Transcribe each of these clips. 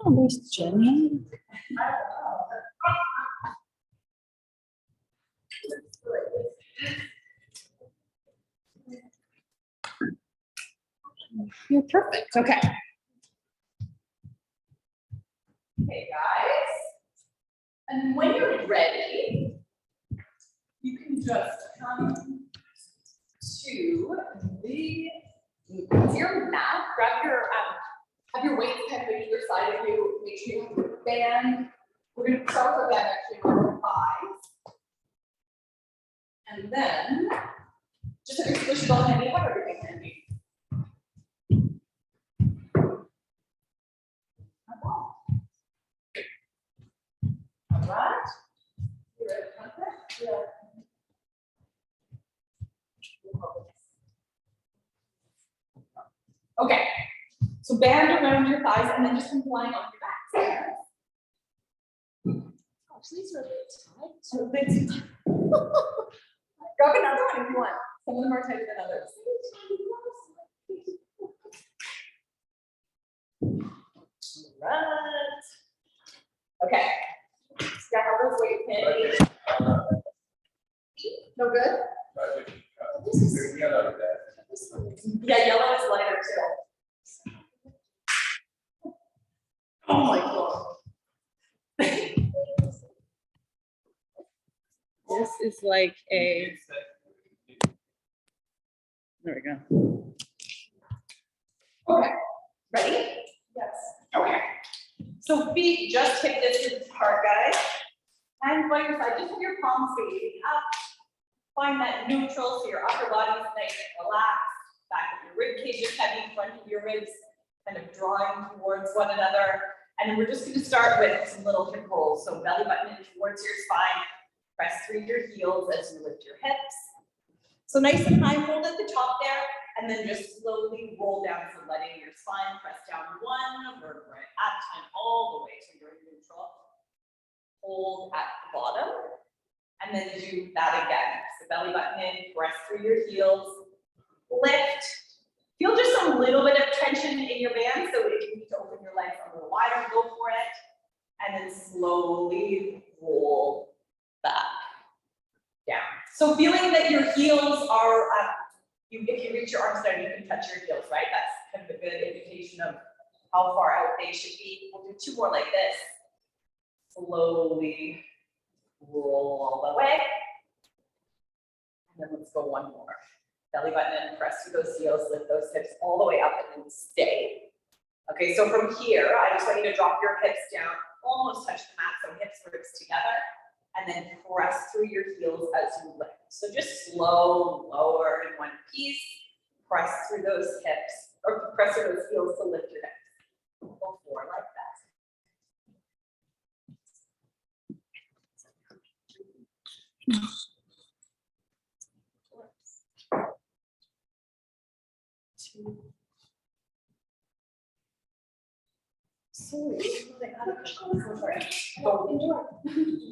Oh, there's Jenny. You're perfect. Okay. Okay, guys. And when you're ready, you can just come to your mat. Grab your have your weights kind of on either side of you. Make sure you have your band. We're going to start with a band actually on your thighs. And then just have your squishy ball handy, have everything handy. All right. You ready to count that? Yeah. Okay. So band around your thighs and then just come flying on your back. Gosh, these are really tight. So big. Grab another one if you want. Some of them are tighter than others. All right. Okay. Grab all those weight pins. No good? Yeah, yellow is lighter too. Oh my God. This is like a. There we go. Okay. Ready? Yes. Okay. So feet just hip distance apart, guys. And by your side, just have your palms facing up. Find that neutral so your upper body is nice and relaxed. Back of your rib cage is heavy, front of your ribs kind of drawing towards one another. And then we're just going to start with some little hip rolls. So belly button in towards your spine. Press through your heels as you lift your hips. So nice and high, hold at the top there, and then just slowly roll down. So letting your spine press down one vertebrae at a time all the way to your neutral. Hold at the bottom, and then do that again. So belly button in, press through your heels, lift. Feel just a little bit of tension in your band, so if you need to open your legs a little wider, go for it. And then slowly roll back down. So feeling that your heels are, if you reach your arms down, you can touch your heels, right? That's kind of a good indication of how far out they should be. We'll do two more like this. Slowly roll all the way. And then let's go one more. Belly button in, press through those heels, lift those hips all the way up and then stay. Okay, so from here, I just want you to drop your hips down, almost touch the mat, so hips, ribs together, and then press through your heels as you lift. So just slow, lower in one piece, press through those hips, or press through those heels to lift your hips. Go forward like that.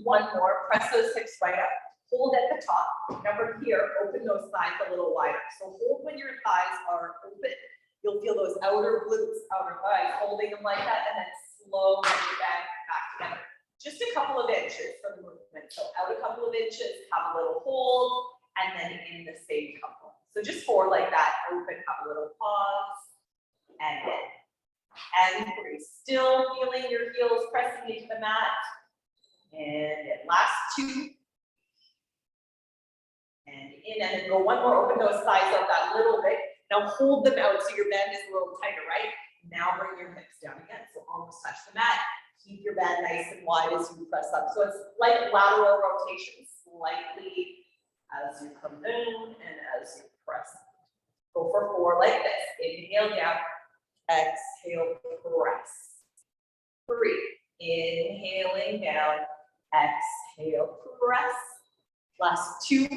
One more, press those hips right up, hold at the top. Now from here, open those thighs a little wider. So hold when your thighs are open. You'll feel those outer glutes, outer thighs, holding them like that, and then slow your back together. Just a couple of inches for the movement. So out a couple of inches, have a little hold, and then in the same couple. So just forward like that, open, have a little pause, and in. And three, still feeling your heels pressing into the mat. And last two. And in, and then go one more, open those thighs up that little bit. Now hold them out so your band is a little tighter, right? Now bring your hips down again. So almost touch the mat. Keep your band nice and wide as you press up. So it's like lateral rotation, slightly as you come down and as you press up. Go for four like this. Inhale down. Exhale, press. Three. Inhaling down. Exhale, press. Last two.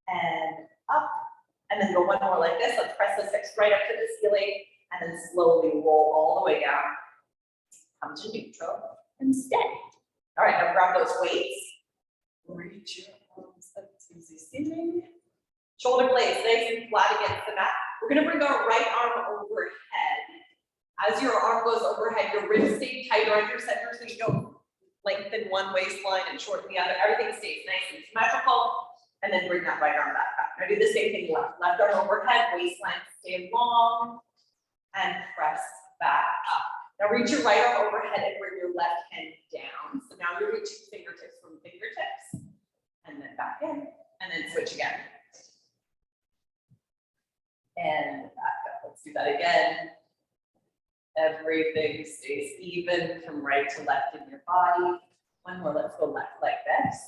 And up. And then go one more like this. Let's press the hips right up to the ceiling. And then slowly roll all the way down. Come to neutral and stay. All right, now grab those weights. Reach your arms up to the ceiling. Shoulder blades nice and flat against the mat. We're gonna bring our right arm overhead. As your arm goes overhead, your wrists stay tight around your center, so you don't lengthen one waistline and shorten the other. Everything stays nice and symmetrical. And then bring that right arm back up. Now do the same thing left. Left arm overhead, waistline stay long, and press back up. Now reach your right arm overhead and bring your left hand down. So now you're reaching fingertips from fingertips, and then back in, and then switch again. And back up. Let's do that again. Everything stays even from right to left in your body. One more, let's go left like this.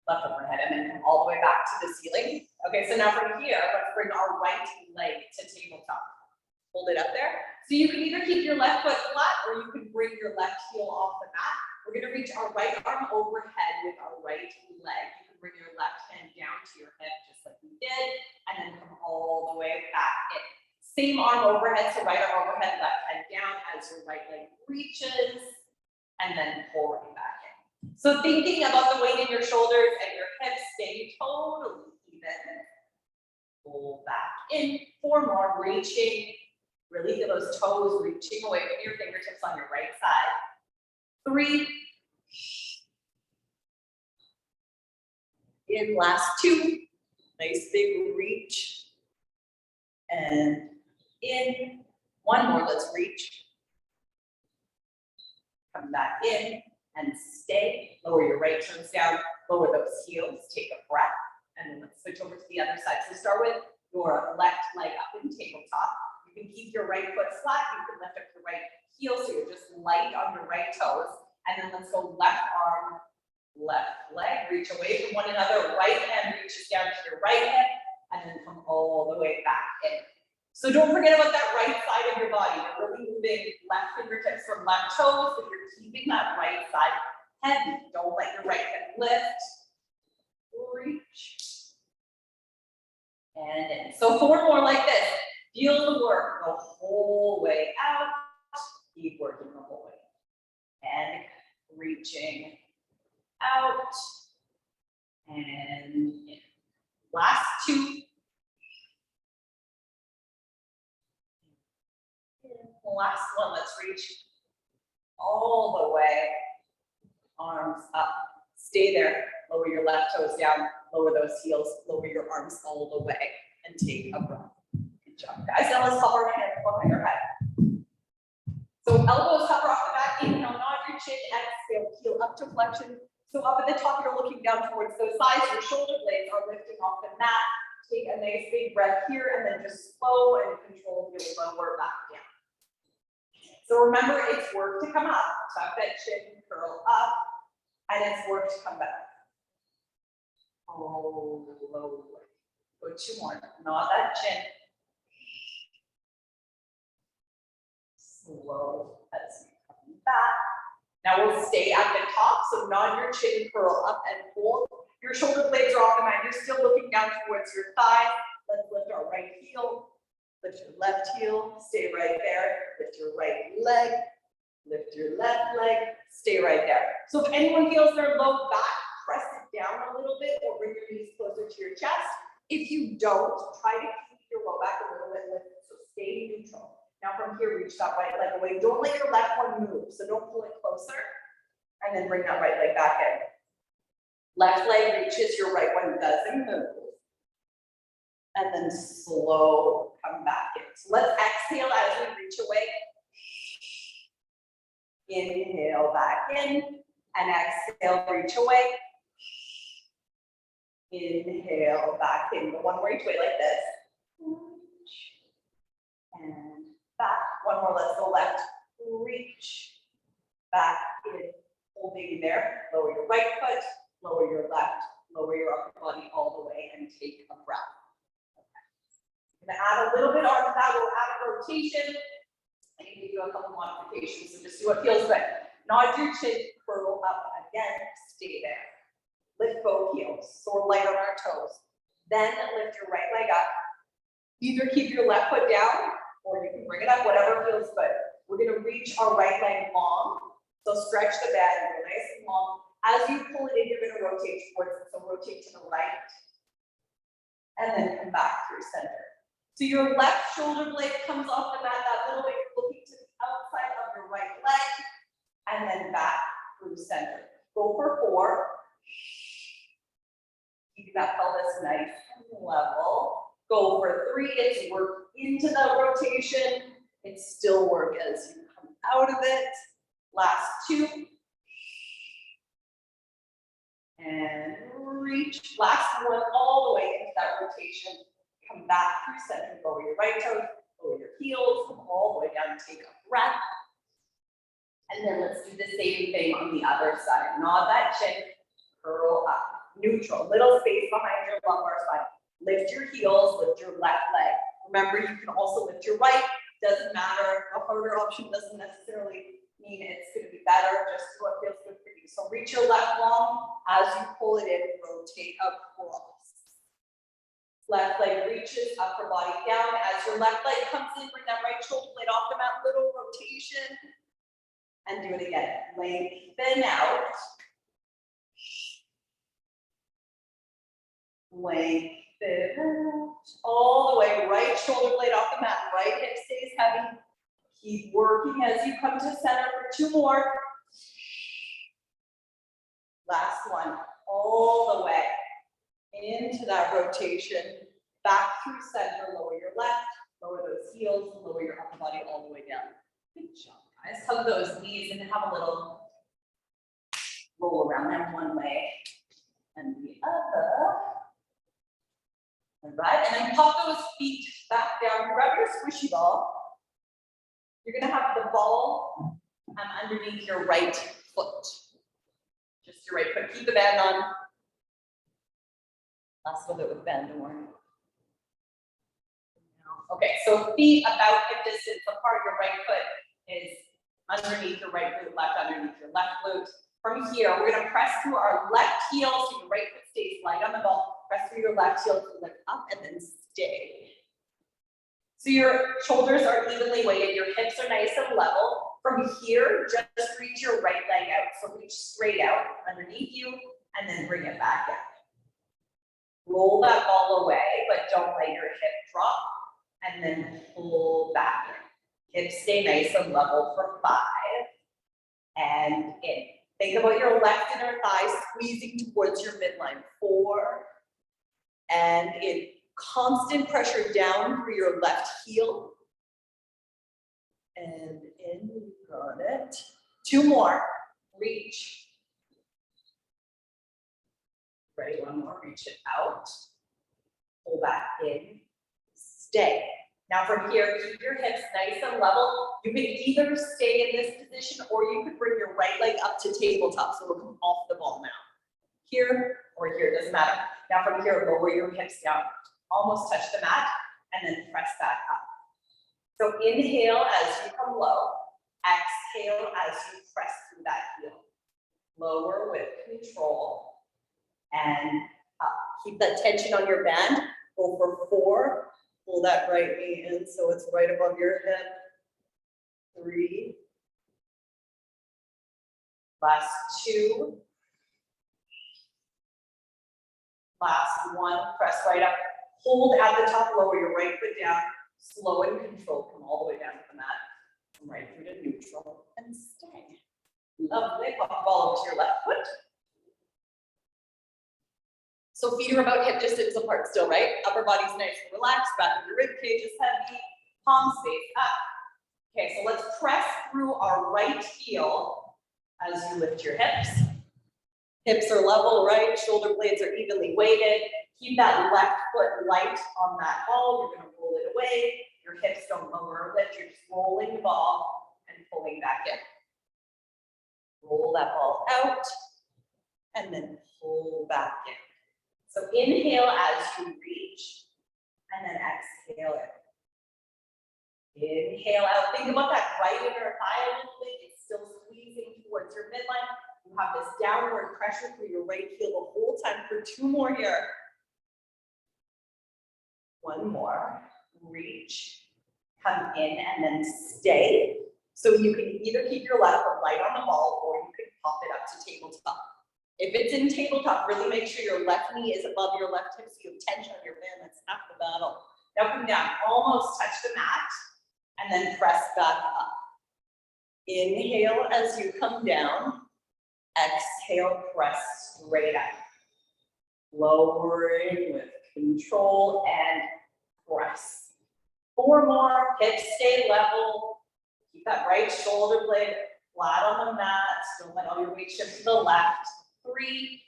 Left overhead, and then come all the way back to the ceiling. Okay, so now from here, let's bring our right leg to tabletop. Hold it up there. So you can either keep your left foot flat, or you can bring your left heel off the mat. We're gonna reach our right arm overhead with our right leg. You can bring your left hand down to your hip, just like we did, and then come all the way back in. Same arm overhead, so right arm overhead, left hand down as your right leg reaches, and then pull right back in. So thinking about the weight in your shoulders and your hips, stay totally even. Pull back in. 4 more, reaching. Really feel those toes reaching away from your fingertips on your right side. 3. In, last 2. Nice big reach. And in. 1 more, let's reach. Come back in and stay. Lower your right toes down, lower those heels, take a breath, and then let's switch over to the other side. So start with your left leg up in tabletop. You can keep your right foot flat, you can lift up your right heel so you're just light on your right toes. And then let's go left arm, left leg, reach away from one another, right hand reaches down to your right hip, and then come all the way back in. So don't forget about that right side of your body. You're really moving left fingertips from left toes, but you're keeping that right side heavy. Don't let your right hip lift. Reach. And in. So 4 more like this. Feel the work the whole way out. Keep working the whole way. And reaching out. And in. Last 2. Last one, let's reach all the way, arms up, stay there, lower your left toes down, lower those heels, lower your arms all the way, and take a breath. Good job, guys. Now let's hover our hands behind our head. So elbows hover off the back, inhale, nod your chin, exhale, heel up to flexion. So up at the top, you're looking down towards those sides, your shoulder blades are lifting off the mat. Take a nice big breath here, and then just slow and control your lower back down. So remember, it's work to come up, tuck that chin, curl up, and it's work to come back. Oh, low. Go 2 more, nod that chin. Slow as you come back. Now we'll stay at the top, so nod your chin, curl up, and hold. Your shoulder blades are off the mat, you're still looking down towards your thigh. Let's lift our right heel. Lift your left heel, stay right there. Lift your right leg, lift your left leg, stay right there. So if anyone feels their low back, press it down a little bit or bring your knees closer to your chest. If you don't, try to keep your low back a little bit lifted, so stay neutral. Now from here, reach that right leg away. Don't let your left one move, so don't pull it closer. And then bring that right leg back in. Left leg reaches, your right one doesn't move. And then slow, come back in. So let's exhale as we reach away. Inhale back in, and exhale, reach away. Inhale back in. Go 1 more each way like this. And back. 1 more, let's go left. Reach. Back in, holding there. Lower your right foot, lower your left, lower your upper body all the way, and take a breath. Gonna add a little bit onto that, we'll add a rotation. I can give you a couple modifications, so just do what feels good. Nod your chin, curl up again, stay there. Lift both heels, so we're light on our toes. Then lift your right leg up. Either keep your left foot down, or you can bring it up, whatever feels good. We're gonna reach our right leg long, so stretch the bend, go nice and long. As you pull it in, you're gonna rotate towards it, so rotate to the right. And then come back through center. So your left shoulder blade comes off the mat that little bit, looking to the outside of your right leg, and then back through center. Go for 4. Keep that pelvis nice and level. Go for 3. It's work into the rotation. It's still work as you come out of it. Last 2. And reach. Last one all the way into that rotation. Come back through center. Lower your right toes, lower your heels, come all the way down. Take a breath. And then let's do the same thing on the other side. Nod that chin, curl up. Neutral, little space behind your lumbar spine. Lift your heels, lift your left leg. Remember, you can also lift your right. Doesn't matter. A harder option doesn't necessarily mean it's going to be better. Just do what feels good for you. So reach your left long. As you pull it in, rotate across. Left leg reaches, upper body down. As your left leg comes in, bring that right shoulder blade off the mat. Little rotation. And do it again. Lengthen out. Lengthen out. All the way. Right shoulder blade off the mat. Right hip stays heavy. Keep working as you come to center for 2 more. Last one. All the way into that rotation. Back through center. Lower your left. Lower those heels. Lower your upper body all the way down. Good job, guys. Hug those knees and have a little roll around them one way and the other. All right, and then pop those feet back down. Grab your squishy ball. You're gonna have the ball underneath your right foot. Just your right foot. Keep the band on. Last little bit with the band, don't worry. Okay, so feet about hip distance apart. Your right foot is underneath your right glute, left underneath your left glute. From here, we're gonna press through our left heel so your right foot stays light on the ball. Press through your left heel to lift up and then stay. So your shoulders are evenly weighted, your hips are nice and level. From here, just reach your right leg out. So reach straight out underneath you and then bring it back down. Roll that ball away, but don't let your hip drop. And then pull back in. Hips stay nice and level for 5. And in. Think about your left inner thigh squeezing towards your midline. 4. And in. Constant pressure down through your left heel. And in. Got it. 2 more. Reach. Ready? 1 more. Reach it out. Pull back in. Stay. Now from here, keep your hips nice and level. You can either stay in this position or you could bring your right leg up to tabletop so it'll come off the ball now. Here or here, doesn't matter. Now from here, lower your hips down. Almost touch the mat and then press back up. So inhale as you come low. Exhale as you press through that heel. Lower with control and up. Keep that tension on your band. Go for 4. Pull that right knee in so it's right above your hip. 3. Last 2. Last 1. Press right up. Hold at the top, lower your right foot down. Slow and controlled. Come all the way down to the mat. Come right through to neutral and stay. Lovely. Pop the ball over to your left foot. So feet are about hip distance apart still, right? Upper body's nice and relaxed, back of your rib cage is heavy, palms face up. Okay, so let's press through our right heel as you lift your hips. Hips are level, right? Shoulder blades are evenly weighted. Keep that left foot light on that ball. You're gonna roll it away. Your hips don't lower or lift. You're just rolling the ball and pulling back in. Roll that ball out and then pull back in. So inhale as you reach, and then exhale in. Inhale out. Think about that right inner thigh a little bit. It's still squeezing towards your midline. You have this downward pressure through your right heel the whole time for 2 more here. 1 more. Reach, come in, and then stay. So you can either keep your left foot light on the ball, or you can pop it up to tabletop. If it's in tabletop, really make sure your left knee is above your left hip so you have tension on your band. That's half the battle. Now come down, almost touch the mat, and then press back up. Inhale as you come down. Exhale, press straight up. Lowering with control and press. 4 more, hips stay level. Keep that right shoulder blade flat on the mat. Don't let all your weight shift to the left. 3.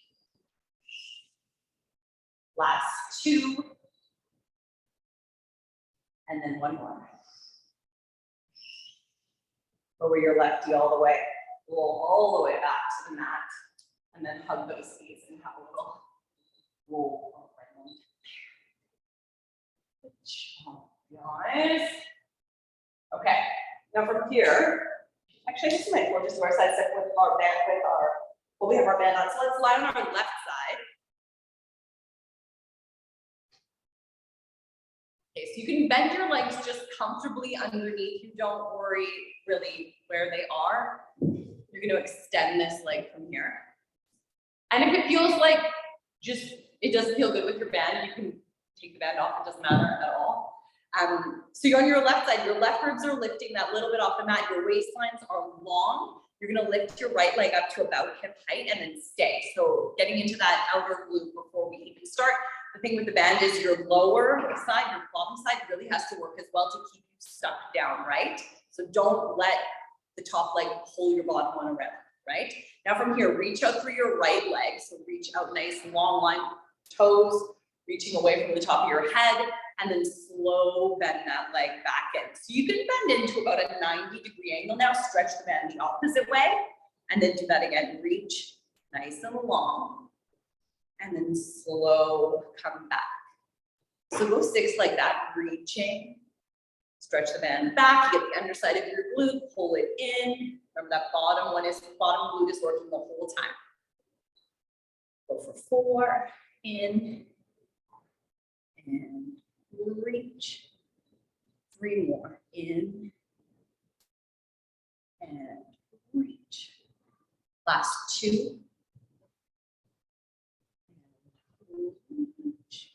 Last 2. And then 1 more. Lower your lefty all the way. Roll all the way back to the mat. And then hug those knees and have a little roll around. Good job, guys. Okay, now from here, actually I just might we'll just do our side step with our band well, we have our band on, so let's lie on our left side. Okay, so you can bend your legs just comfortably underneath you. Don't worry really where they are. You're going to extend this leg from here. And if it feels like it doesn't feel good with your band, you can take the band off. It doesn't matter at all. So you're on your left side. Your left ribs are lifting that little bit off the mat. Your waistlines are long. You're going to lift your right leg up to about hip height and then stay. So getting into that outer glute before we even start. The thing with the band is your lower side, your bottom side really has to work as well to keep you stuck down, right? So don't let the top leg pull your bottom one around, right? Now from here, reach out through your right leg. So reach out nice and long line, toes, reaching away from the top of your head, and then slow bend that leg back in. So you can bend into about a 90-degree angle now, stretch the band the opposite way, and then do that again. Reach nice and long, and then slow come back. So go 6 like that, reaching, stretch the band back, you get the underside of your glute, pull it in. Remember that bottom glute is working the whole time. Go for 4, in, and reach. 3 more, in, and reach. Last 2.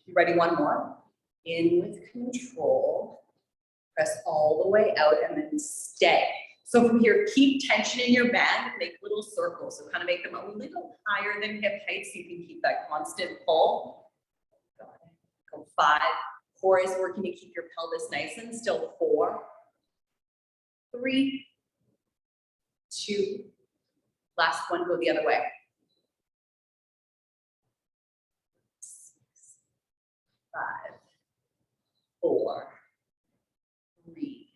You ready? 1 more. In with control. Press all the way out and then stay. So from here, keep tension in your band, make little circles. So kind of make them a little higher than hip height so you can keep that constant pull. Go 5. Core is working to keep your pelvis nice and still. 4, 3, 2. Last one, go the other way. 6, 5, 4, 3,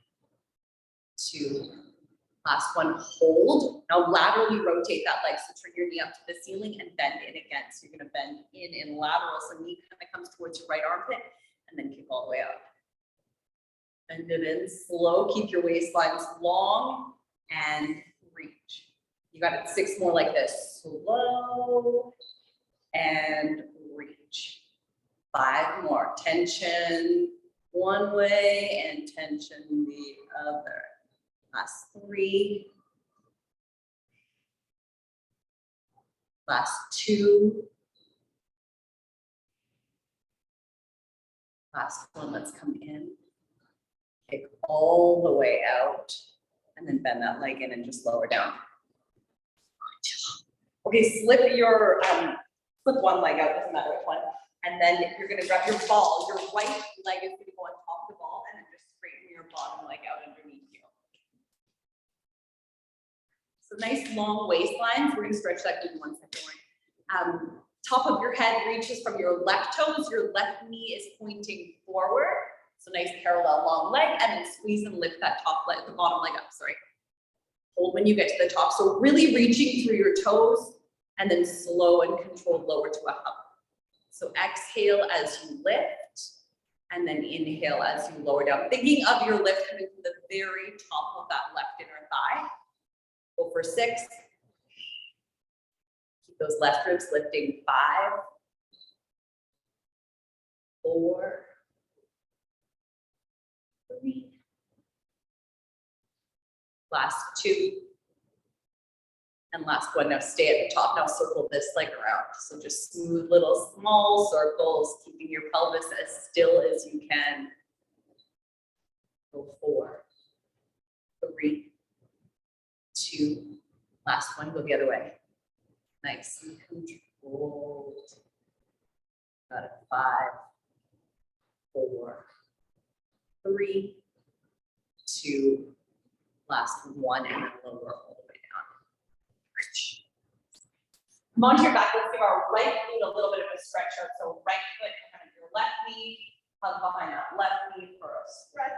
2. Last one, hold. Now laterally rotate that leg. So turn your knee up to the ceiling and bend in again. So you're going to bend in lateral. So knee kind of comes towards your right armpit and then kick all the way up. Bend it in slow. Keep your waistlines long and reach. You got it. 6 more like this. Slow and reach. 5 more. Tension one way and tension the other. Last 3. Last 2. Last one, let's come in. Kick all the way out and then bend that leg in and just lower down. Okay, slip one leg out, doesn't matter which one. And then you're gonna grab your ball. Your right leg is gonna go on top of the ball and then just straighten your bottom leg out underneath you. So nice long waistlines. We're gonna stretch that in 1 second. Top of your head reaches from your left toes. Your left knee is pointing forward. So nice parallel long leg, and then squeeze and lift that top leg, the bottom leg up, sorry. Hold when you get to the top. So really reaching through your toes and then slow and controlled lower to a hug. So exhale as you lift and then inhale as you lower down. Thinking of your lift coming from the very top of that left inner thigh. Go for 6. Keep those left ribs lifting. 5, 4, 3. Last 2. And last one. Now stay at the top. Now circle this leg around. So just smooth little small circles, keeping your pelvis as still as you can. Go 4, 3, 2, last one, go the other way. Nice and controlled. Got it. 5, 4, 3, 2, last one, and then lower all the way down. Come onto your back. Let's give our right glute a little bit of a stretch out. So right foot in front of your left knee, hug behind that left knee for a stretch.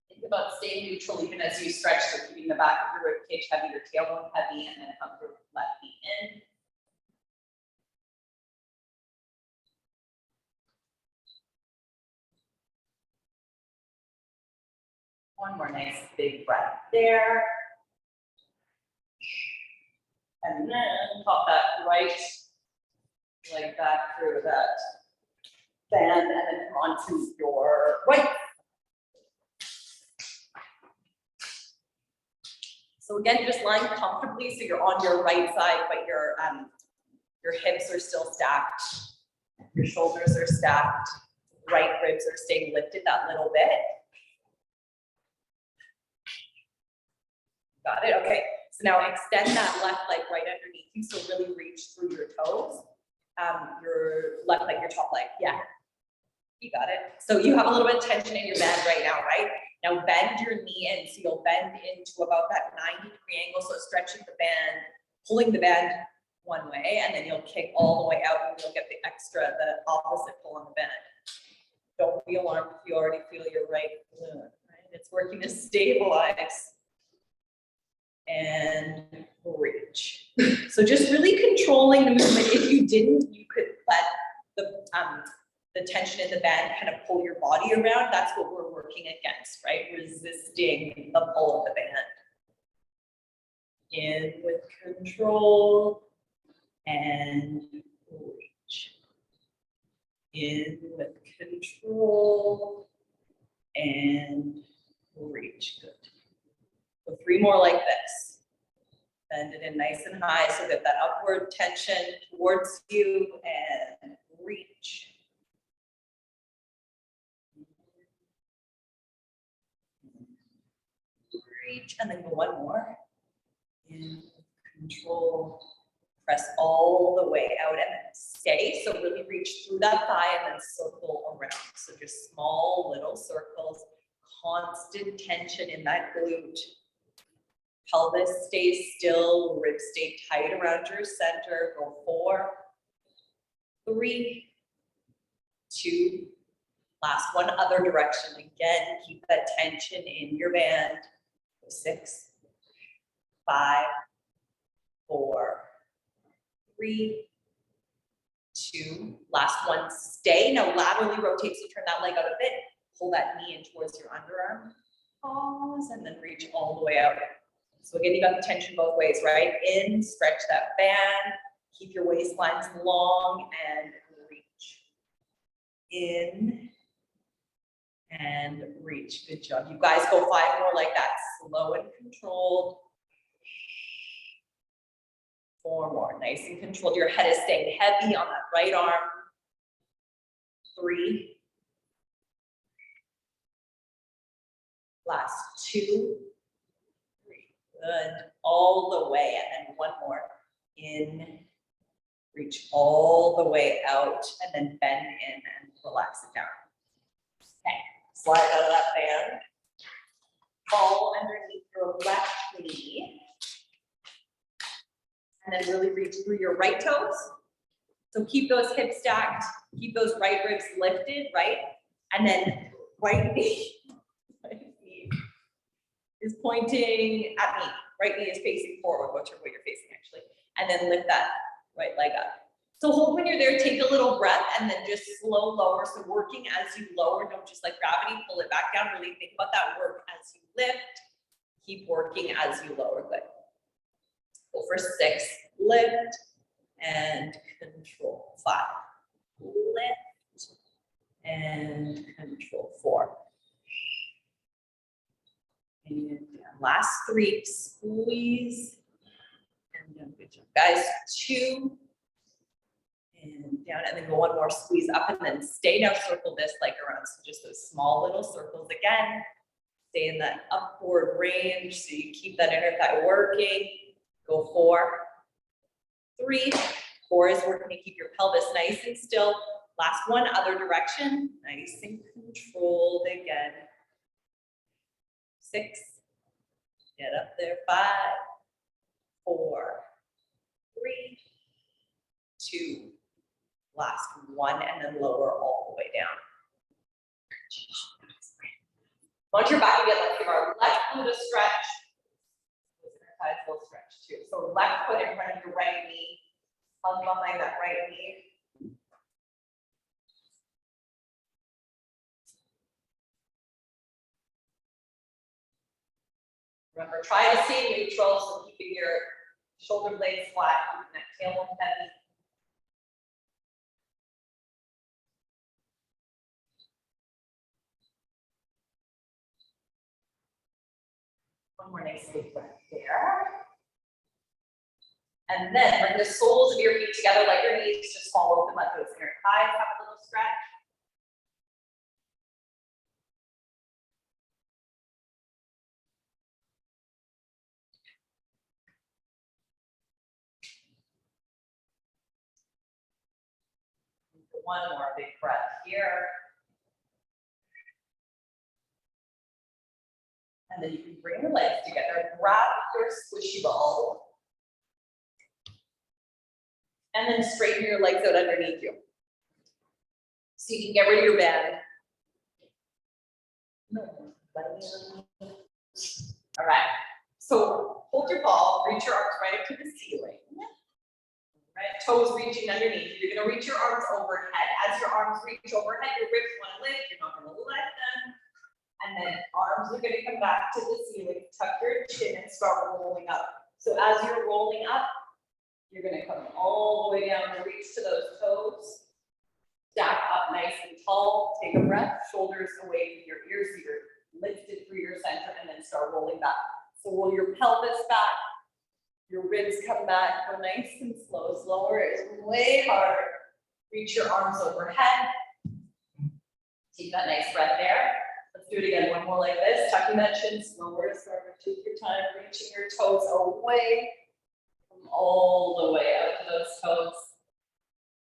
Think about staying neutral even as you stretch, so keeping the back of your rib cage heavy, your tailbone heavy, and then hug your left knee in. One more nice big breath there. And then pop that right leg back through that band and then come onto your right. So again, just lying comfortably so you're on your right side, but your hips are still stacked. Your shoulders are stacked. Right ribs are staying lifted that little bit. Got it? Okay. So now extend that left leg right underneath you. So really reach through your toes. Your left leg, your top leg. Yeah. You got it. So you have a little bit of tension in your band right now, right? Now bend your knee in. So you'll bend into about that 90-degree angle. So stretching the band, pulling the band one way, and then you'll kick all the way out and you'll get the opposite pull on the band. Don't be alarmed if you already feel your right glute, right? It's working to stabilize. And reach. So just really controlling the movement. If you didn't, you could let the tension in the band kind of pull your body around. That's what we're working against, right? Resisting the pull of the band. In with control and reach. In with control and reach. Good. So 3 more like this. Bend it in nice and high so that upward tension towards you and reach. Reach, and then go 1 more. In control, press all the way out and then stay. So really reach through that thigh and then circle around. So just small little circles, constant tension in that glute. Pelvis stays still, ribs stay tight around your center. Go 4, 3, 2, last one, other direction. Again, keep that tension in your band. Go 6, 5, 4, 3, 2, last one, stay. Now laterally rotate, so turn that leg out a bit. Pull that knee in towards your underarm. Pause, and then reach all the way out. So again, you got the tension both ways, right? In, stretch that band, keep your waistlines long and reach. In and reach. Good job. You guys go 5 more like that, slow and controlled. 4 more, nice and controlled. Your head is staying heavy on that right arm. 3. Last 2. Good, all the way, and then 1 more. In, reach all the way out, and then bend in and relax it down. Okay, slide out of that band. Fall underneath your left knee. And then really reach through your right toes. So keep those hips stacked, keep those right ribs lifted, right? And then right knee is pointing at me. Right knee is facing forward, what you're facing actually. And then lift that right leg up. So hold when you're there, take a little breath and then just slow lower. So working as you lower, don't just like gravity, pull it back down. Really think about that work as you lift. Keep working as you lower, good. Go for 6, lift and control. 5, lift and control. 4. And down. Last 3, squeeze. And down, good job. Guys, 2. And down, and then go one more, squeeze up, and then stay now, circle this like around. So just those small little circles again. Stay in that upward range, so you keep that inner thigh working. Go 4, 3, 4 is working to keep your pelvis nice and still. Last one, other direction, nice and controlled again. 6, get up there, 5, 4, 3, 2, last 1, and then lower all the way down. Once you're back again, let's give our left glute a stretch. Thighs will stretch too. So left foot in front of your right knee, hug behind that right knee. Remember, try to stay neutral, so keeping your shoulder blades flat, keeping that tailbone heavy. One more nice big breath there. And then bring the soles of your feet together, let your knees just fall open, let those inner thighs have a little stretch. One more big breath here. And then you can bring your legs together, grab your squishy ball. And then straighten your legs out underneath you. So you can get rid of your bed. All right, so hold your ball, reach your arms right up to the ceiling. Right, toes reaching underneath. You're gonna reach your arms overhead. As your arms reach overhead, your ribs wanna lift, you're not gonna let them. And then arms are gonna come back to the ceiling, tuck your chin and start rolling up. So as you're rolling up, you're gonna come all the way down and reach to those toes. Stack up nice and tall, take a breath, shoulders away from your ears, so you're lifted through your center, and then start rolling back. So roll your pelvis back, your ribs come back, go nice and slow. Slower is way harder. Reach your arms overhead. Take that nice breath there. Let's do it again, one more like this, tucking that chin slower, take your time, reaching your toes away from all the way out to those toes.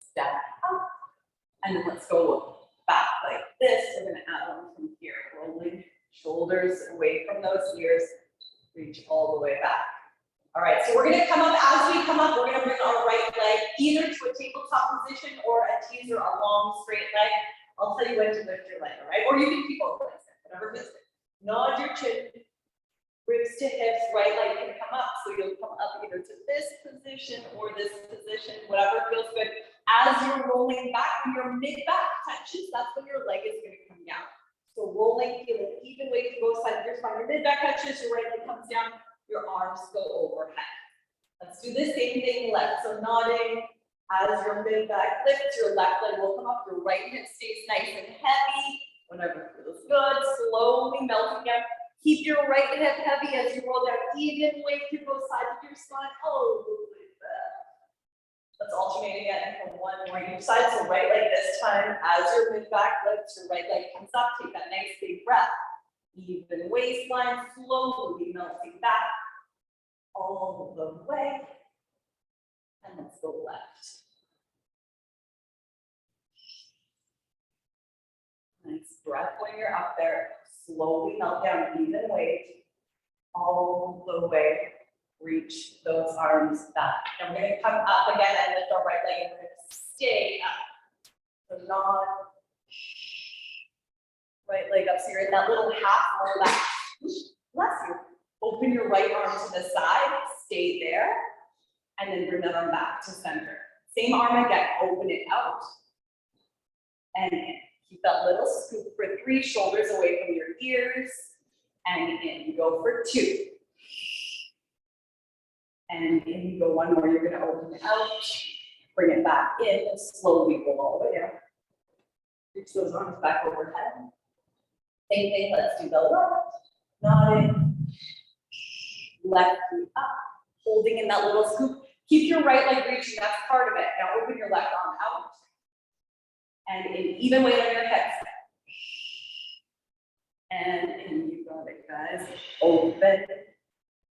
Step up, and then let's go back like this. We're gonna add on from here, rolling shoulders away from those ears, reach all the way back. All right, so we're gonna come up, as we come up, we're gonna bring our right leg either to a tabletop position or a teaser, a long straight leg. I'll tell you when to lift your leg, all right? Or you can keep open, whatever feels good. Nod your chin, ribs to hips, right leg can come up. So you'll come up either to this position or this position, whatever feels good. As you're rolling back, when your mid-back touches, that's when your leg is gonna come down. So rolling, feel an even weight to both sides of your spine. Your mid-back touches, your right leg comes down, your arms go overhead. Let's do the same thing left. So nodding. As your mid-back lifts, your left leg will come up, your right hip stays nice and heavy. Whenever it feels good, slowly melting down. Keep your right hip heavy as you roll down, even weight to both sides of your spine. Oh, let's alternate again from one more each side. So right leg this time, as your mid-back lifts, your right leg comes up, take that nice big breath. Even waistline, slowly melting back all the way. And let's go left. Nice breath when you're up there. Slowly melt down, even weight, all the way. Reach those arms back. And we're gonna come up again and lift our right leg and we're gonna stay up. So nod. Right leg up, so you're in that little half relax. Bless you. Open your right arm to the side, stay there. And then bring that arm back to center. Same arm again, open it out. And in. Keep that little scoop for 3, shoulders away from your ears. And in, go for 2. And in, you go one more, you're gonna open it out. Bring it back in, and slowly go all the way down. Reach those arms back overhead. Same thing, let's do the left. Nodding. left knee up, holding in that little scoop. Keep your right leg reaching, that's part of it. Now open your left arm out. And in even weight on your hips. And in, you got it, guys. Open.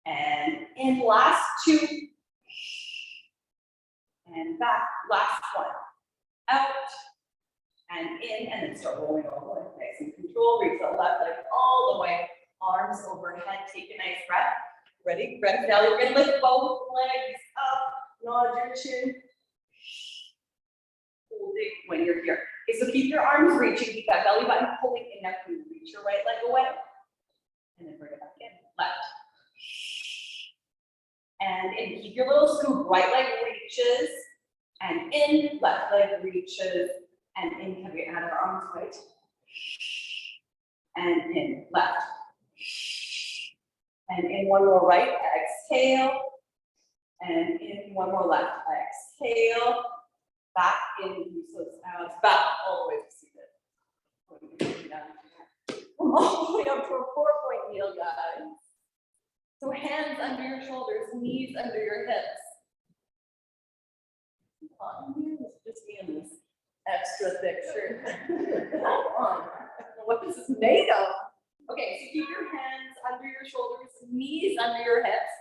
And in, last two. And back, last one. Out. And in, and then start rolling all the way. Nice and control, reach the left leg all the way. Arms overhead, take a nice breath. Ready? Breath down. You're gonna lift both legs up, nod your chin. Holding when you're here. Okay, so keep your arms reaching, keep that belly button pulling in. Now you reach your right leg away. And then bring it back in. Left. And in, keep your little scoop. Right leg reaches. And in, left leg reaches. And in, can we add our arms right? And in, left. And in, one more right, exhale. And in, one more left, exhale. Back in, use those abs, back all the way to seated. Come all the way up to a 4-point kneel, guys. So hands under your shoulders, knees under your hips. Just me in this extra thick shirt. What this is made of. Okay, so keep your hands under your shoulders, knees under your hips.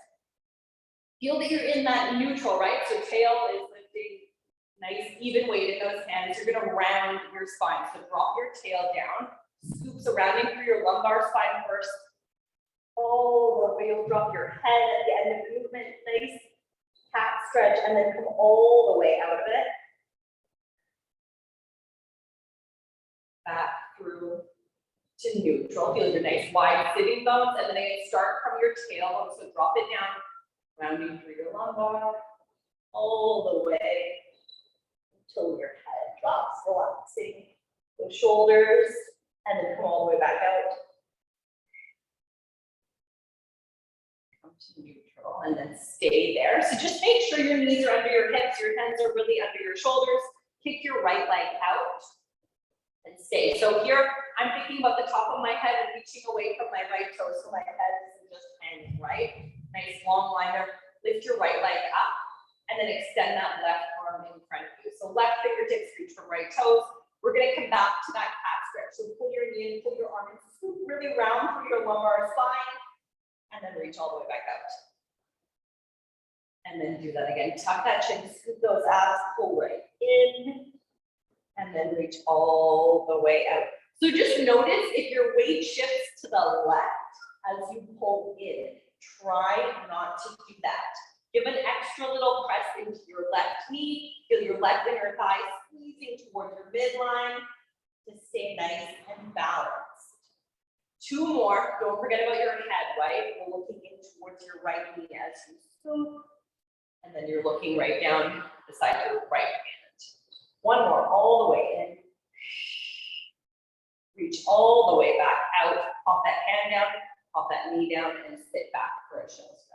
Feel that you're in that neutral, right? So tail is lifting, nice even weight in those hands. You're gonna round your spine. So drop your tail down, scoop surrounding through your lumbar spine first. All the way, you'll drop your head at the end of the movement, nice cat stretch, and then come all the way out of it. Back through to neutral. Feel your nice wide sitting bones, and then again, start from your tailbone. So drop it down, rounding through your lumbar, all the way until your head drops, relaxing the shoulders, and then come all the way back out. Come to neutral, and then stay there. So just make sure your knees are under your hips, your hands are really under your shoulders. Kick your right leg out. And stay. So here, I'm thinking about the top of my head and reaching away from my right toe, so my head isn't just hanging, right? Nice long line there. Lift your right leg up, and then extend that left arm in front of you. So left fingertips reach from right toes. We're gonna come back to that cat stretch. So pull your knee in, pull your arm in, scoop really round through your lumbar spine, and then reach all the way back out. And then do that again. Tuck that chin, scoop those abs, pull right in. And then reach all the way out. So just notice if your weight shifts to the left as you pull in, try not to do that. Give an extra little press into your left knee, feel your left inner thigh squeezing towards your midline to stay nice and balanced. Two more, don't forget about your head, right? We're looking in towards your right knee as you scoop, and then you're looking right down beside your right hand. One more, all the way in. Reach all the way back out. Pop that hand down, pop that knee down, and sit back for a chill stretch.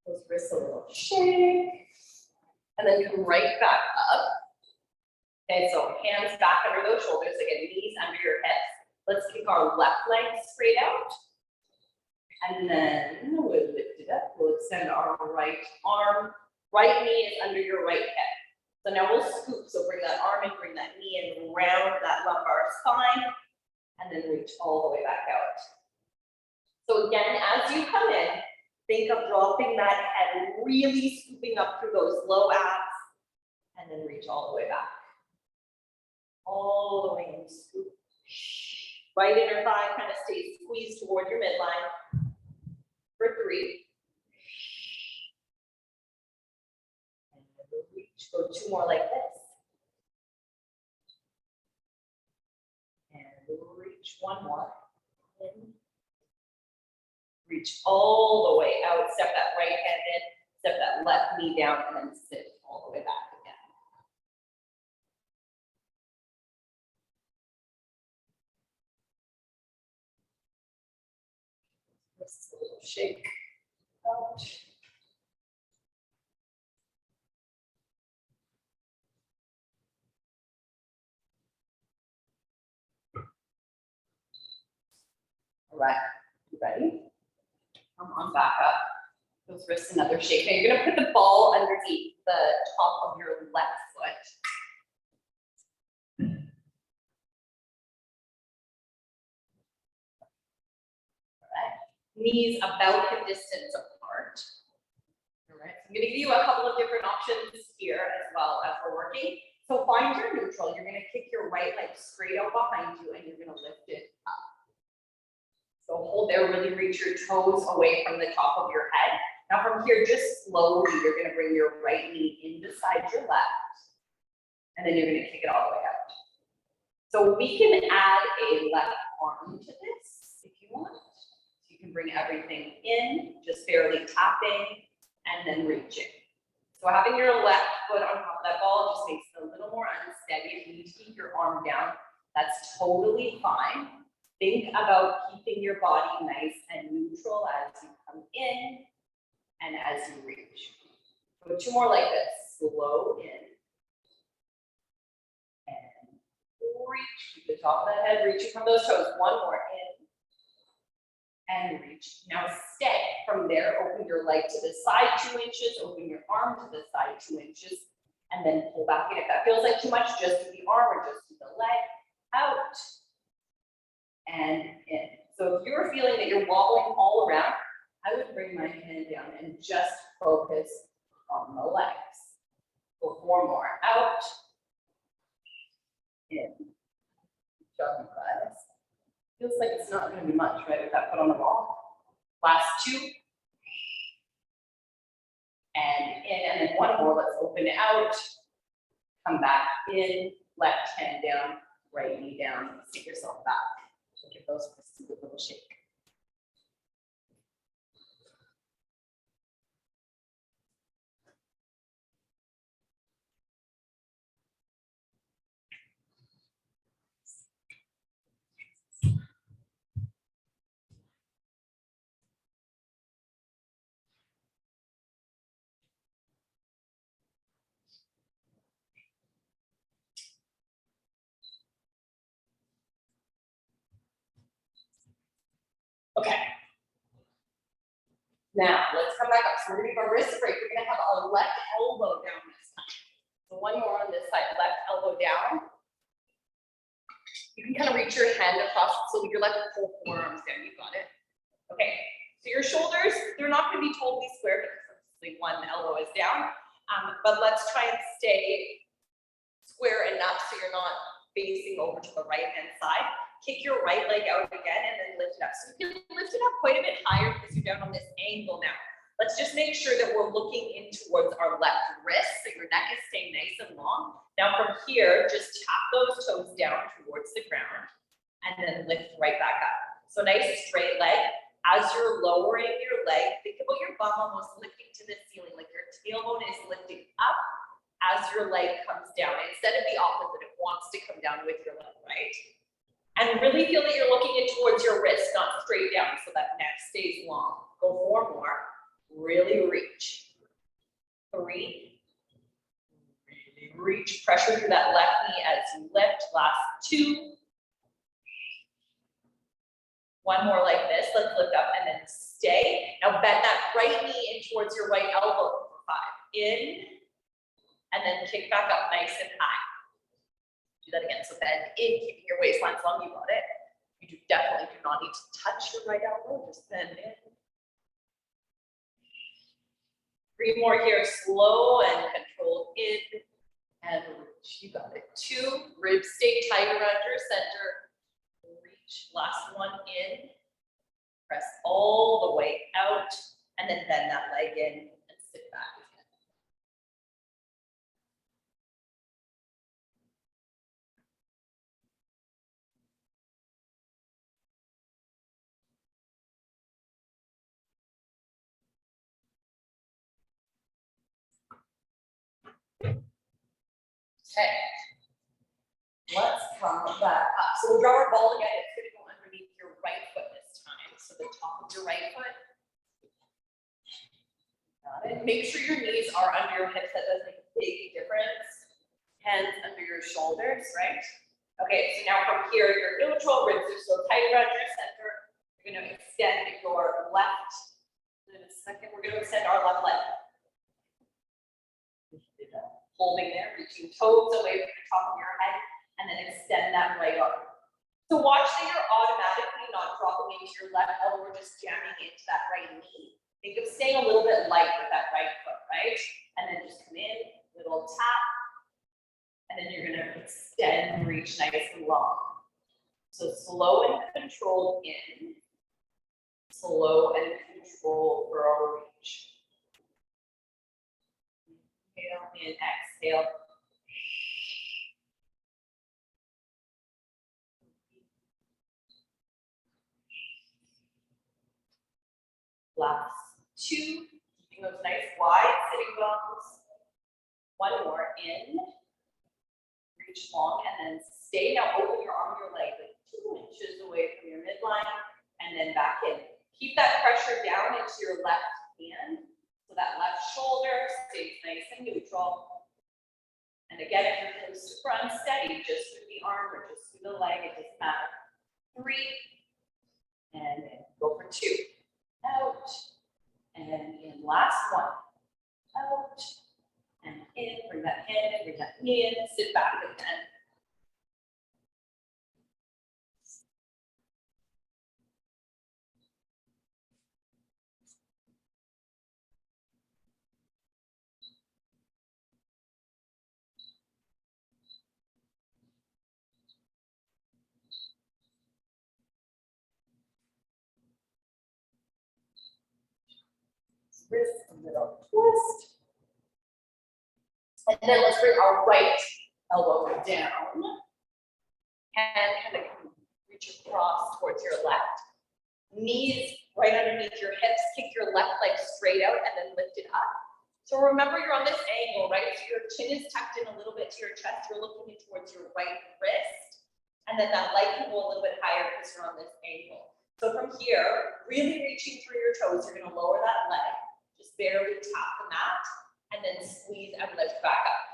Those wrists a little shake, and then come right back up. Okay, so hands back under those shoulders, again, knees under your hips. Let's kick our left leg straight out. And then we'll lift it up. We'll extend our right arm. Right knee is under your right hip. So now we'll scoop. So bring that arm in, bring that knee in, round that lumbar spine, and then reach all the way back out. So again, as you come in, think of dropping that head, really scooping up through those low abs, and then reach all the way back. All the way in, scoop. Right inner thigh kind of stays squeezed toward your midline. For 3. And then we'll reach, go 2 more like this. And we'll reach 1 more. In. Reach all the way out, step that right hand in, step that left knee down, and then sit all the way back again. Just a little shake out. All right, you ready? Come on back up. Those wrists, another shake. Now you're gonna put the ball underneath the top of your left foot. All right, knees about hip distance apart. All right, so I'm gonna give you a couple of different options here as well as we're working. So find your neutral. You're gonna kick your right leg straight out behind you and you're gonna lift it up. So hold there, really reach your toes away from the top of your head. Now from here, just slowly, you're gonna bring your right knee in beside your left, and then you're gonna kick it all the way out. So we can add a left arm to this if you want. So you can bring everything in, just barely tapping, and then reaching. So having your left foot on top of that ball just makes it a little more unsteady. If you need to keep your arm down, that's totally fine. Think about keeping your body nice and neutral as you come in and as you reach. So two more like this. Slow in and reach. Keep the top of the head reaching from those toes. One more in and reach. Now stay from there. Open your leg to the side 2 inches. Open your arm to the side 2 inches, and then pull back in. If that feels like too much, just do the arm or just do the leg. Out and in. So if you're feeling that you're wobbling all around, I would bring my hand down and just focus on the legs. Go 4 more. Out. In. Good job, you guys. Feels like it's not going to be much, right, with that foot on the ball. Last 2. And in, and then 1 more. Let's open it out. Come back in. Left hand down. Right knee down. Sit yourself back. Give those wrists a little shake. Okay. Now, let's come back up. So we're going to give our wrist a break. We're going to have our left elbow down this time. So 1 more on this side. Left elbow down. You can kind of reach your hand across, so your left full forearms down. You got it. Okay. So your shoulders, they're not going to be totally square because obviously 1 elbow is down. But let's try and stay square enough so you're not facing over to the right-hand side. Kick your right leg out again and then lift it up. So you can lift it up quite a bit higher because you're down on this angle now. Let's just make sure that we're looking in towards our left wrist so your neck is staying nice and long. Now from here, just tap those toes down towards the ground and then lift right back up. So nice straight leg. As you're lowering your leg, think about your bum almost lifting to the ceiling, like your tailbone is lifting up as your leg comes down. Instead of the opposite, it wants to come down with your leg, right? And really feel that you're looking in towards your wrist, not straight down, so that neck stays long. Go 4 more. Really reach. 3. Really reach. Pressure through that left knee as you lift. Last 2. 1 more like this. Let's lift up and then stay. Now bend that right knee in towards your right elbow for 5. In. And then kick back up nice and high. Do that again. So bend in, keeping your waistline long. You got it. You definitely do not need to touch your right elbow. Just bend in. 3 more here. Slow and controlled in and reach. You got it. 2. Ribs stay tight around your center. Reach. Last 1 in. Press all the way out, and then bend that leg in and sit back. Okay, let's come back up. So we'll draw our ball again. It's going to go underneath your right foot this time. So the top of your right foot. Got it. Make sure your knees are under your hips. That does make a big difference. Hands under your shoulders, right? Okay, so now from here, you're neutral, ribs are still tight around your center. You're going to extend your left. In a second, we're going to extend our left leg. Holding there, reaching toes away from the top of your head, and then extend that right arm. So watch that you're automatically not dropping into your left elbow or just jamming into that right knee. Think of staying a little bit light with that right foot, right? And then just come in, little tap, and then you're gonna extend, reach nice and long. So slow and controlled in, slow and controlled for our reach. Inhale in, exhale. Last two, keeping those nice wide sitting bones. One more in, reach long, and then stay. Now open your arm, your leg, like 2 inches away from your midline, and then back in. Keep that pressure down into your left hand, so that left shoulder stays nice and neutral. And again, if you're close to front, steady, just with the arm or just with the leg, it doesn't matter. 3, and then go for 2. Out, and in, last one. Out, and in, bring that hand in, bring that knee in, sit back again. Wrist, a little twist. And then let's bring our right elbow down. And kind of reach across towards your left. Knees right underneath your hips. Kick your left leg straight out and then lift it up. So remember, you're on this angle, right? So your chin is tucked in a little bit to your chest. You're looking in towards your right wrist. And then that leg can go a little bit higher because you're on this angle. So from here, really reaching through your toes, you're going to lower that leg. Just barely tap the mat, and then squeeze and lift back up.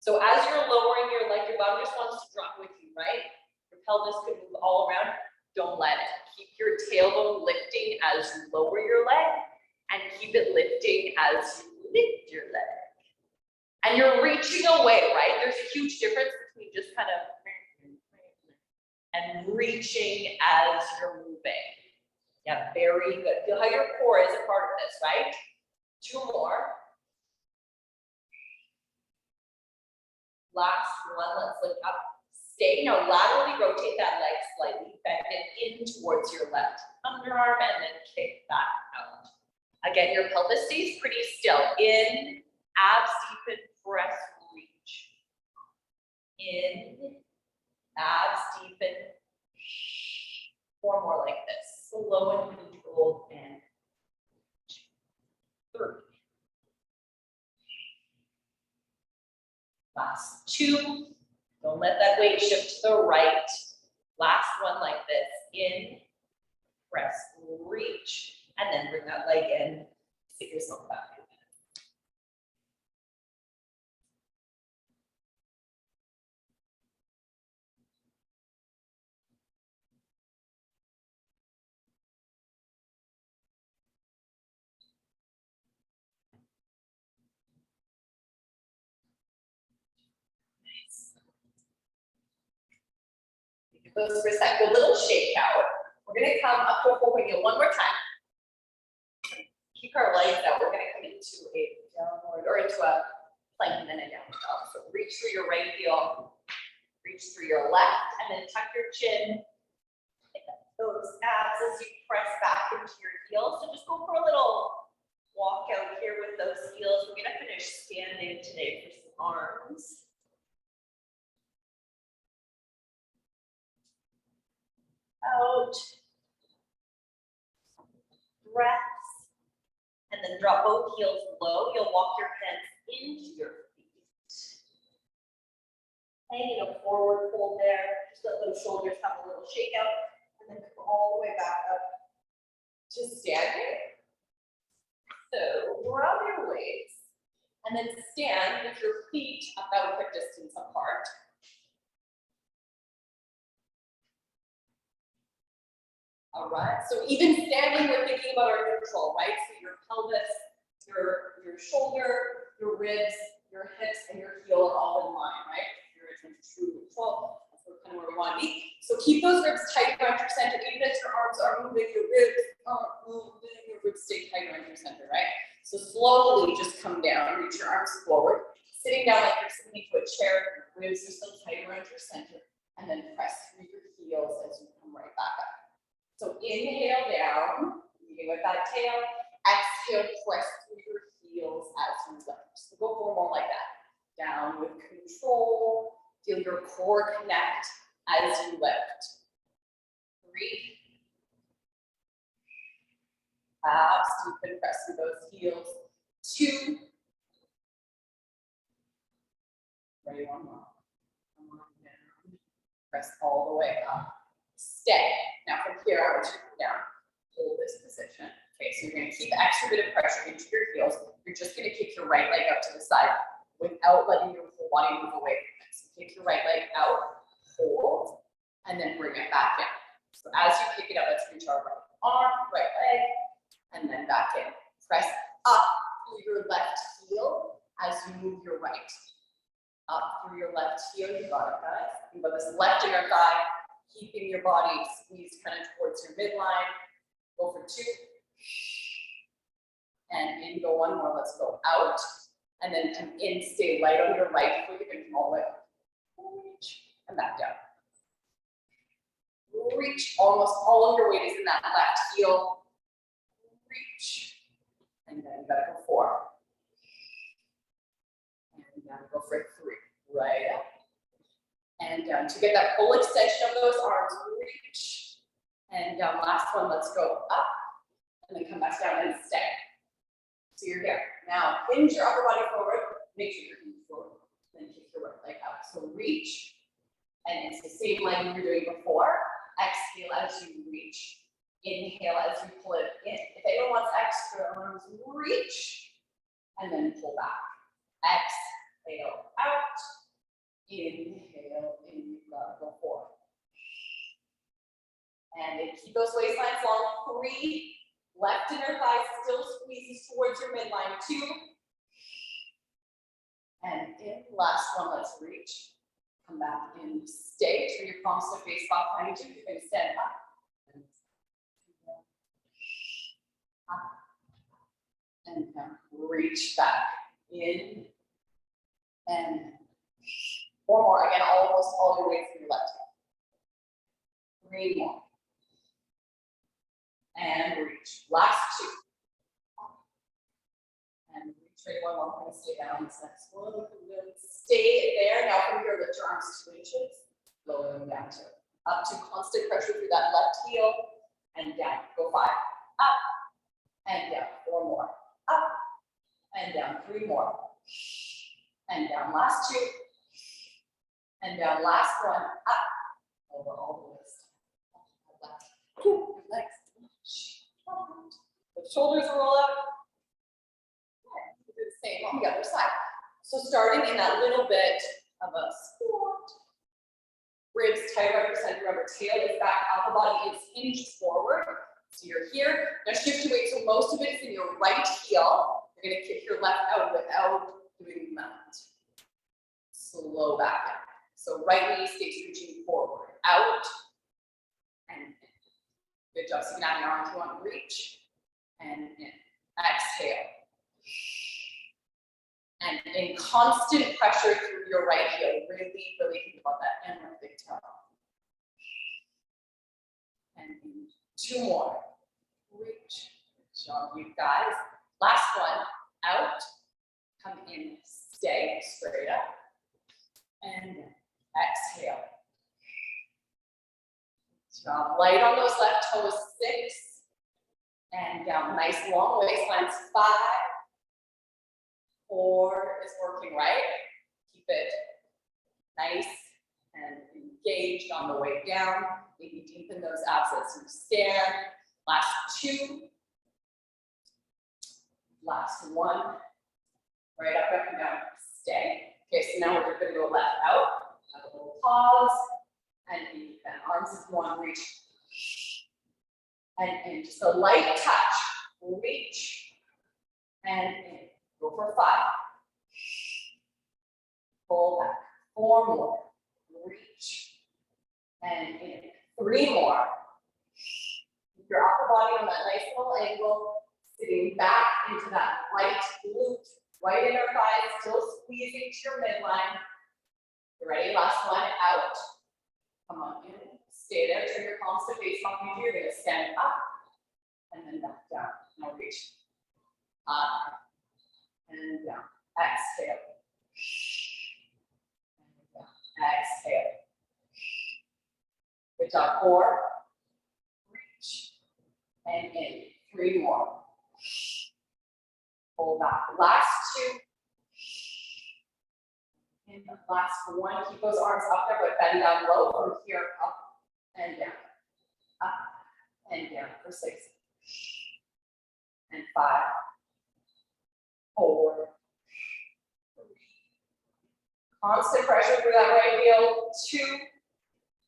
So as you're lowering your leg, your bottom just wants to drop with you, right? Your pelvis could move all around. Don't let it. Keep your tailbone lifting as you lower your leg, and keep it lifting as you lift your leg. And you're reaching away, right? There's a huge difference between just kind of and reaching as you're moving. Yeah, very good. Feel how your core is a part of this, right? 2 more. Last one, let's lift up. Stay. Now laterally rotate that leg slightly, bend it in towards your left underarm, and then kick that out. Again, your pelvis stays pretty still. In, abs deepen, press, reach. In, abs deepen. 4 more like this. Slow and controlled, and 3. Last 2. Don't let that weight shift to the right. Last one like this. In, press, reach, and then bring that leg in. Sit yourself back. Those for a second, a little shake out. We're gonna come up to a forward heel one more time. Keep our legs out. We're gonna come into a downward or into a plank and then a downward dog. So reach through your right heel, reach through your left, and then tuck your chin. Pick up those abs as you press back into your heels. So just go for a little walk out here with those heels. We're gonna finish standing today for some arms. Out, breaths, and then drop both heels low. You'll walk your hands into your feet. Hanging a forward fold there. Just let those shoulders have a little shake out, and then come all the way back up to standing. So round your legs and then stand with your feet about hip distance apart. All right, so even standing, we're thinking about our neutral, right? So your pelvis, your shoulder, your ribs, your hips, and your heel are all in line, right? You're in true neutral. That's kind of where we want to be. So keep those ribs tight around your center. Even as your arms are moving, your ribs aren't moving. Your ribs stay tight around your center, right? So slowly just come down, reach your arms forward. Sitting down like you're sitting into a chair, your ribs are still tight around your center. And then press through your heels as you come right back up. So inhale down, leading with that tail. Exhale, press through your heels as you lift. So go for more like that. Down with control. Feel your core connect as you lift. 3. Abs, you can press through those heels. 2. Ready, 1 more. Come on down. Press all the way up. Stay. Now from here, I want you to come down. Hold this position. Okay, so you're going to keep extra bit of pressure into your heels. You're just going to kick your right leg out to the side without letting your whole body move away from it. So kick your right leg out, hold, and then bring it back in. So as you kick it out, let's reach our right arm, right leg, and then back in. Press up through your left heel as you move your right. Up through your left heel, you got it, guys. Think about this left inner thigh, keeping your body squeezed kind of towards your midline. Go for 2. And in, go 1 more, let's go out. And then come in, stay light on your right foot, you can come all the way up. Reach, and back down. Reach, almost all of your weight is in that left heel. Reach, and then you gotta go 4. And down, go for 3, right up. And down, to get that full extension of those arms, reach. And down, last one, let's go up. And then come back down and stay. So you're here. Now, hinge your upper body forward. Make sure you're hinged forward. Then kick your right leg out. So reach. And it's the same leg you were doing before. Exhale as you reach. Inhale as you pull it in. If anyone wants extra arms, reach. And then pull back. Exhale out. Inhale in. Go 4. And then keep those waistlines long. 3. Left inner thigh still squeezes towards your midline. 2. And in. Last one, let's reach. Come back in. Stay. Turn your palms to face behind you. You're going to stand up. Up. And down. Reach back. In. And 4 more. Again, almost all your weight from your left hand. 3 more. And reach. Last 2. And reach right 1 more. We're going to stay down this next one. Stay there. Now from here, lift your arms 2 inches. Lower them down to up to constant pressure through that left heel. And down. Go 5. Up. And down. 4 more. Up. And down. 3 more. And down. Last 2. And down. Last one. Up. Over all the list. Legs. The shoulders roll up. Okay, do the same on the other side. So starting in that little bit of a squat. Ribs tight around your center. Remember, tail is back, upper body is hinged forward. So you're here. Now shift your weight. So most of it is in your right heel. You're going to kick your left out without doing the mount. Slow back in. So right knee stays reaching forward. Out. And in. Good job. So you can have your arms if you want to reach. And in. Exhale. And in constant pressure through your right heel. Really, really think about that. And with big toe. And in. 2 more. Reach. Good job, you guys. Last one. Out. Come in. Stay straight up. And exhale. Good job. Light on those left toes. 6. And down. Nice long waistlines. 5. 4 is working, right? Keep it nice and engaged on the way down. Maybe deepen those abs as you stand. Last two. Last one. Right up, up and down, stay. Okay, so now we're gonna go left out, have a little pause, and in, and arms is one, reach. And in, just a light touch, reach. And in, go for 5. Pull back, 4 more, reach. And in, 3 more. Keep your upper body on that nice little angle, sitting back into that right glute. Right inner thigh, still squeezing to your midline. You ready? Last one, out. Come on in. Stay there. Turn your palms to face off you. You're going to stand up and then back down. Now reach. Up and down. Exhale. And down. Exhale. Good job. 4. Reach. And in. 3 more. Pull back. Last 2. And the last one. Keep those arms up there, but bend down low from here, up and down. Up and down for 6. And 5. 4. 3. Constant pressure through that right heel. 2.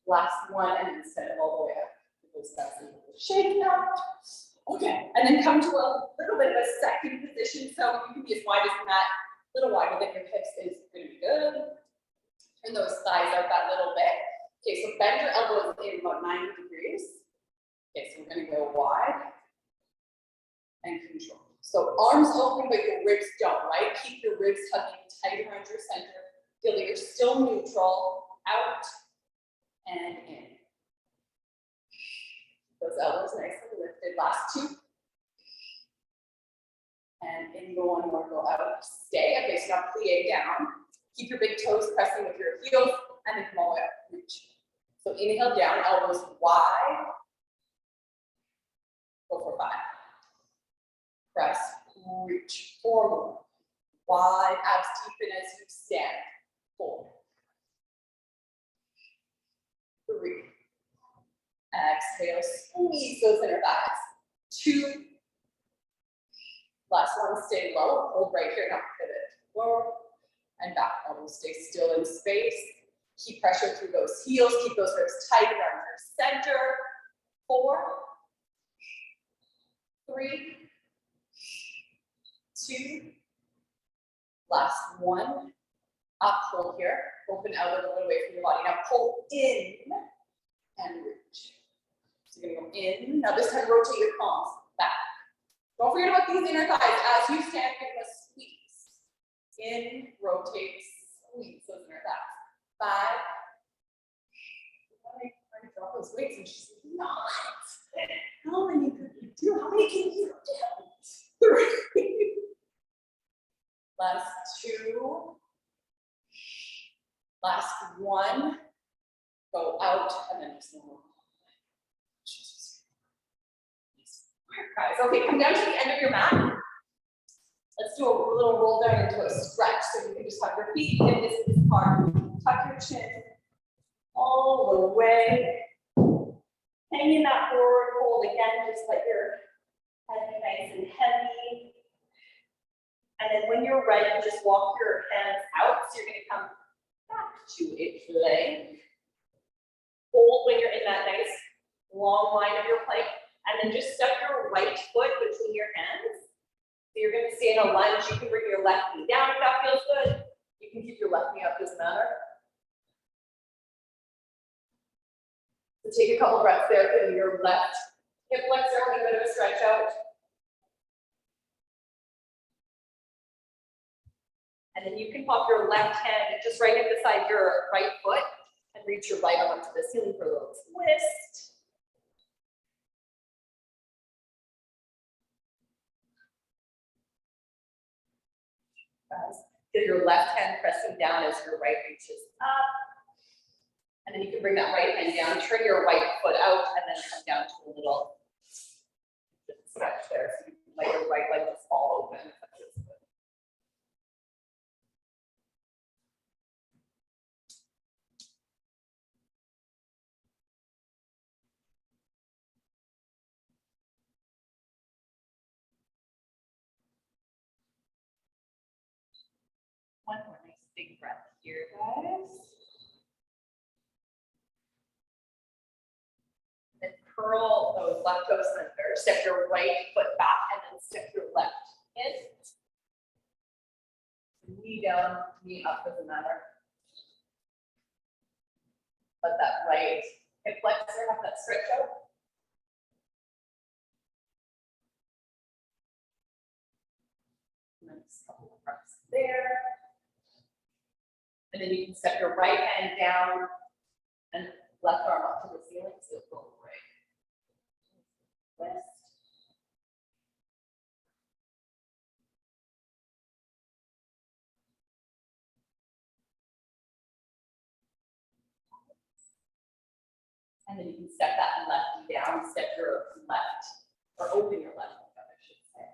Last one, and then send it all the way up. Shake it out. Okay, and then come to a little bit of a second position. So you can be as wide as that, a little wider than your hips is going to be good. Turn those thighs out that little bit. Okay, so bend your elbows in about 90 degrees. Okay, so we're going to go wide and control. So arms open, but your ribs don't, right? Keep your ribs tucking tight around your center. Feel that you're still neutral. Out and in. Those elbows nice and lifted. Last 2. And in, go one more, go out. Stay. Okay, so now plie down. Keep your big toes pressing with your heels, and then come all the way up. Reach. So inhale down, elbows wide. Go for 5. Press, reach. 4 more. Wide, abs deepen as you stand. 4. 3. Exhale, squeeze those inner thighs. 2. Last one, stay low. Hold right here, now pivot. Forward and back. Elbows stay still in space. Keep pressure through those heels. Keep those ribs tight around your center. 4. 3. 2. Last one. Up, hold here. Open out a little bit away from your body. Now pull in and reach. So you're going to go in. Now this time rotate your palms back. Don't forget about these inner thighs. As you stand, you're going to squeeze. In, rotate, squeeze those inner thighs. 5. Trying to drop those weights, and she's not. How many could you do? How many can you do? 3. Last 2. Last 1. Go out and then just move. Guys, okay, come down to the end of your mat. Let's do a little roll down into a stretch. So you can just have your feet hip distance apart. Tuck your chin all the way. Hang in that forward fold again, just let your head be nice and heavy. And then when you're ready, just walk your hands out. So you're going to come back to a plank. Hold when you're in that nice long line of your plank. And then just step your right foot between your hands. So you're going to stay in a lunge. You can bring your left knee down if that feels good. You can keep your left knee up, doesn't matter. So take a couple breaths there. Feel your left hip flexor, a little bit of a stretch out. And then you can pop your left hand just right at beside your right foot and reach your right arm to the ceiling for a little twist. Feel your left hand pressing down as your right reaches up. And then you can bring that right hand down, turn your right foot out, and then come down to a little stretch there. So you can let your right leg just fall open. Big breath here, guys. And curl those left toes under. Step your right foot back and then step your left in. Knee down, knee up, doesn't matter. Let that right hip flexor have that stretch out. And then just a couple of breaths there. And then you can step your right hand down and left arm up to the ceiling, so go right. West. And then you can step that left knee down, step your left, or open your left leg up, I should say.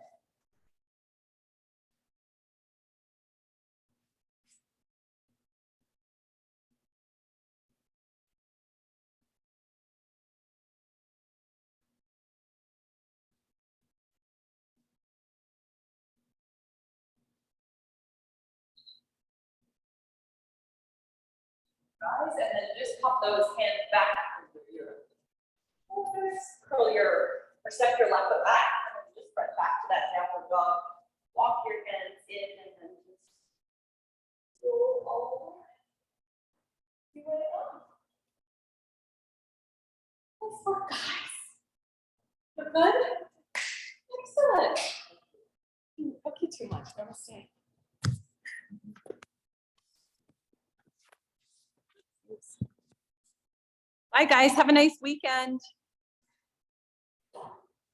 Guys, and then just pop those hands back under your shoulders, curl your, or step your left foot back, and then just press back to that downward dog. Walk your hands in and then just roll all over. See where they go. Nice work, guys. Look good? Excellent. Don't too much. Namaste. Bye, guys. Have a nice weekend.